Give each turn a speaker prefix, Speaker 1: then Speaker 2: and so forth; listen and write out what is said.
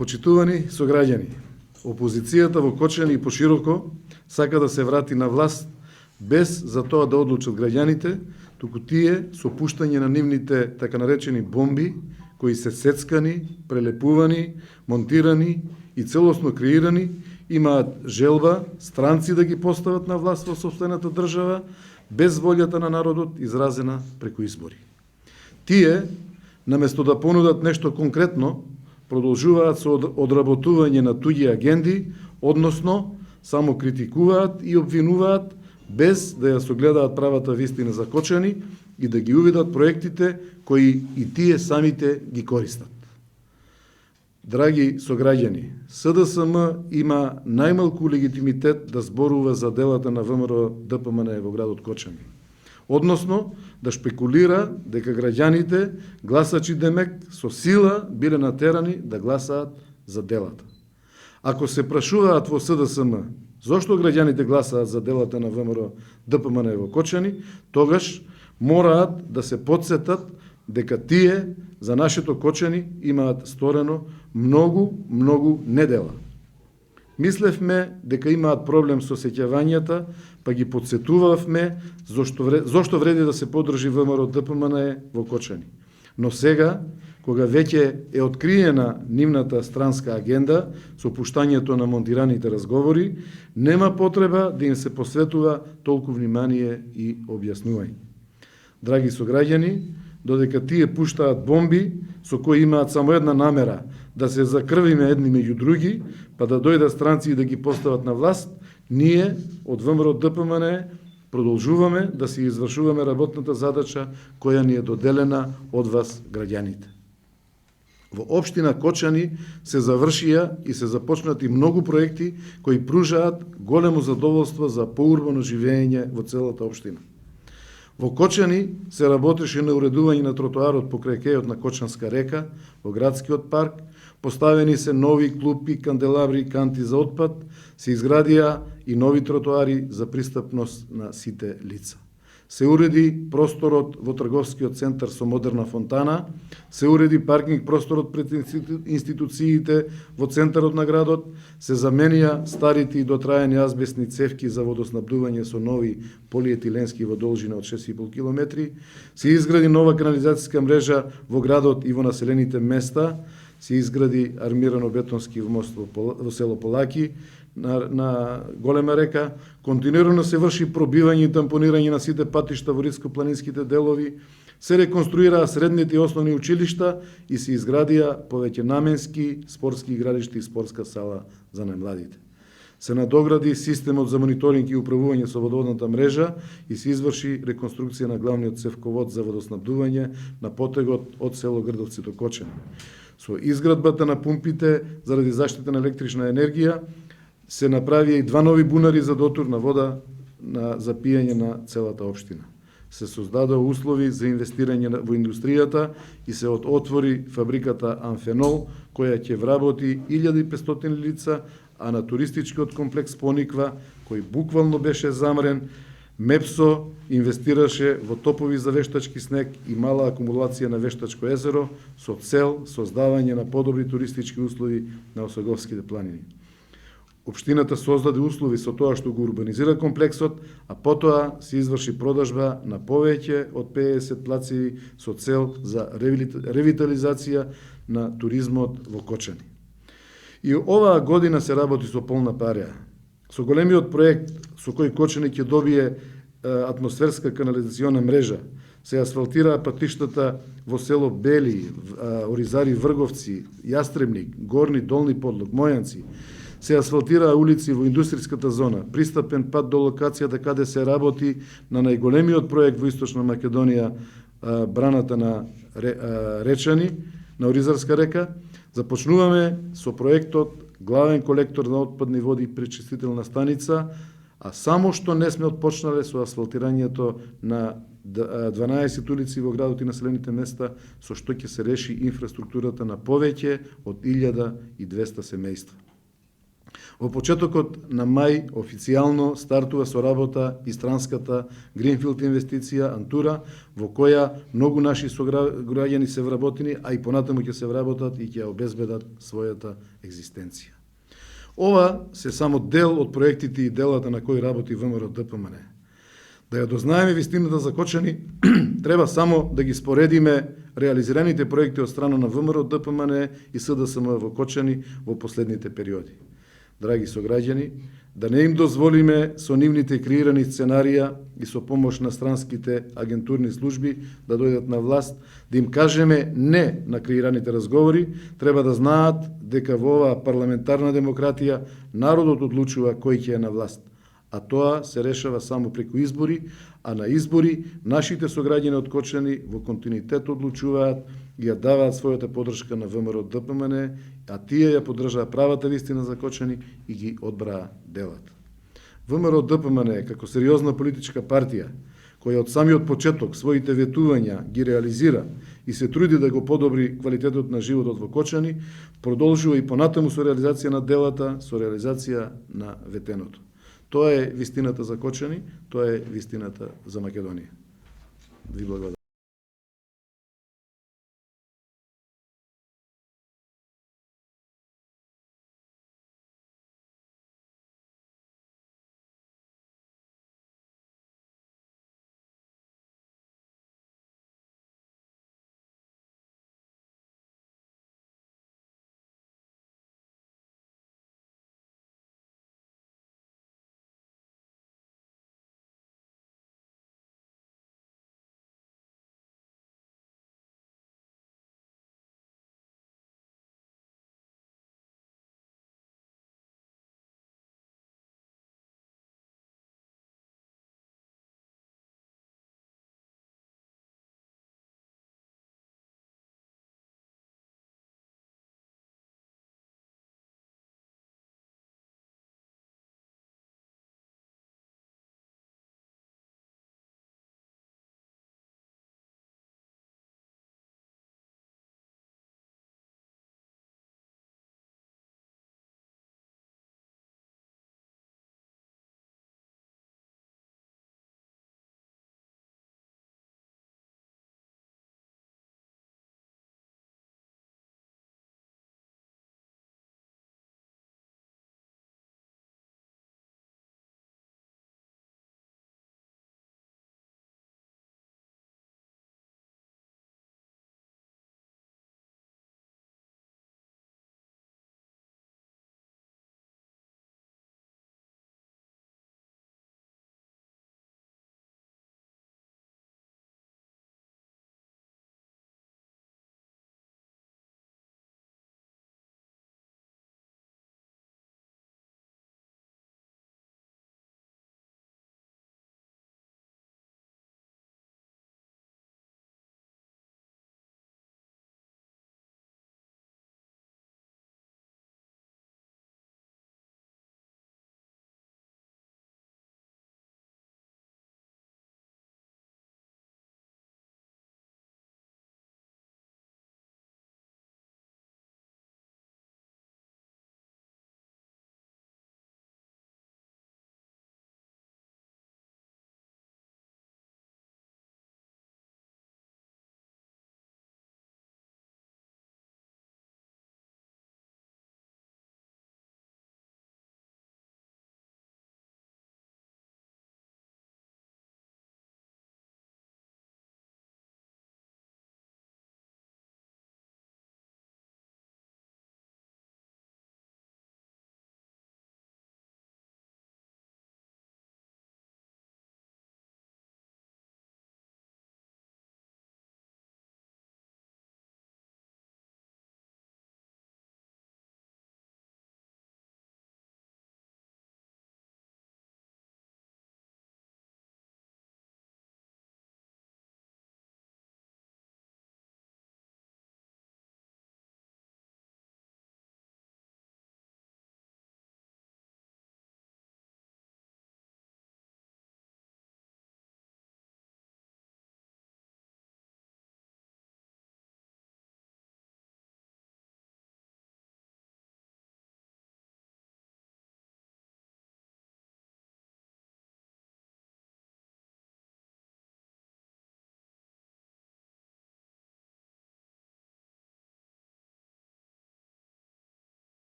Speaker 1: Почитувани сограѓани, опозицијата во Кочани и пошироко сака да се врати на власт без за тоа да одлучат граѓаните, туку тие со пуштање на нивните така наречени бомби, кои се сецкани, прелепувани, монтирани и целосно креирани, имаат желба странци да ги постават на власт во сопствената држава, без волјата на народот изразена преку избори. Тие, наместо да понудат нешто конкретно, продолжуваат со одработување на туѓи агенди, односно само критикуваат и обвинуваат без да ја согледаат правата вистина за Кочани и да ги увидат проектите кои и тие самите ги користат. Драги сограѓани, СДСМ има најмалку легитимитет да зборува за делата на ВМРО ДПМН во градот Кочани. Односно, да шпекулира дека граѓаните, гласачи демек, со сила биле натерани да гласаат за делата. Ако се прашуваат во СДСМ зошто граѓаните гласаат за делата на ВМРО ДПМН во Кочани, тогаш мораат да се потсетат дека тие за нашето Кочани имаат сторено многу недела. Мислевме дека имаат проблем со сеќавањата, па ги подсетувавме зошто вреди да се подржи ВМРО ДПМН во Кочани. Но сега, кога веќе е откриена нивната странска агенда со пуштањето на монтираните разговори, нема потреба да им се посветува толку внимание и објаснување. Драги сограѓани, додека тие пуштаат бомби со кои имаат само една намера да се закрвиме едни меѓу други, па да дојдат странци и да ги постават на власт, ние од ВМРО ДПМН продолжуваме да си извршуваме работната задача која ни е доделена од вас граѓаните. Во општина Кочани се завршија и се започнати многу проекти кои пружаат големо задоволство за поурбано живење во целата општина. Во Кочани се работеше на уредување на тротоарот покрај кејот на Кочанска река, во градскиот парк, поставени се нови клупи, канделабри, канти за отпад, се изградија и нови тротоари за пристапност на сите лица. Се уреди просторот во трговскиот центар со модерна фонтана, се уреди паркинг просторот пред институциите во центарот на градот, се заменија старите и дотраени азбестни цевки за водоснабдување со нови полиетиленски во должина од 6,5 км, се изгради нова канализацијска мрежа во градот и во населените места, се изгради армирано бетонски мост во село Полаки, на голема река, континуирано се врши пробивање и тампонирање на сите патишта во ридско-планинските делови, се реконструираа средните и основни училишта и се изградија повеќе наменски спортски игралишта и спортска сала за најмладите. Се надогради системот за мониторинг и управување со водоводната мрежа и се изврши реконструкција на главниот цевковод за водоснабдување на потегот од село Грдовци до Кочани. Со изградбата на пумпите заради заштита на електрична енергија се направија и 2 нови бунари за дотур на вода за пиење на целата општина. Се создадоа услови за инвестирање во индустријата и се отвори фабриката Амфенол, која ќе вработи 1500 лица, а на туристичкиот комплекс Пониква, кој буквално беше замрен, МЕПСО инвестираше во топови за вештачки снег и мала акумулација на вештачко езеро со цел создавање на подобри туристички услови на Осоговските планини. Општината создаде услови со тоа што го урбанизира комплексот, а потоа се изврши продажба на повеќе од 50 плацеви со цел за ревитализација на туризмот во Кочани. И оваа година се работи со полна пареа. Со големиот проект со кој Кочани ќе добие атмосферска канализациона мрежа, се асфалтираа патиштата во село Бели, Оризари, Врговци, Јастребник, Горни, Долни Подлог, Мојанци, се асфалтираа улици во индустријската зона, пристапен пат до локацијата каде се работи на најголемиот проект во Источна Македонија, браната на Речани, на Оризарска река. Започнуваме со проектот главен колектор на отпадни води и пречистителна станица, а само што не сме отпочнале со асфалтирањето на 12 улици во градот и населените места, со што ќе се реши инфраструктурата на повеќе од 1200 семејства. Во почетокот на мај официјално стартува со работа и странската Гринфилд инвестиција Антура, во која многу наши сограѓани се вработени, а и понатаму ќе се вработат и ќе обезбедат својата екзистенција. Ова се само дел од проектите и делата на кои работи ВМРО ДПМН. Да ја дознаеме вистината за Кочани, треба само да ги споредиме реализираните проекти од страна на ВМРО ДПМН и СДСМ во Кочани во последните периоди. Драги сограѓани, да не им дозволиме со нивните креирани сценарија и со помош на странските агентурни служби да дојдат на власт, да им кажеме не на креираните разговори, треба да знаат дека во оваа парламентарна демократија народот одлучува кој ќе е на власт. А тоа се решава само преку избори, а на избори нашите сограѓани од Кочани во континуитет одлучуваат и ја даваат својата поддршка на ВМРО ДПМН, а тие ја поддржаа правата вистина за Кочани и ги одбраа делата. ВМРО ДПМН како сериозна политичка партија, која од самиот почеток своите ветувања ги реализира и се труди да го подобри квалитетот на животот во Кочани, продолжува и понатаму со реализација на делата, со реализација на ветеното. Тоа е вистината за Кочани, тоа е вистината за Македонија. Ви благодарам.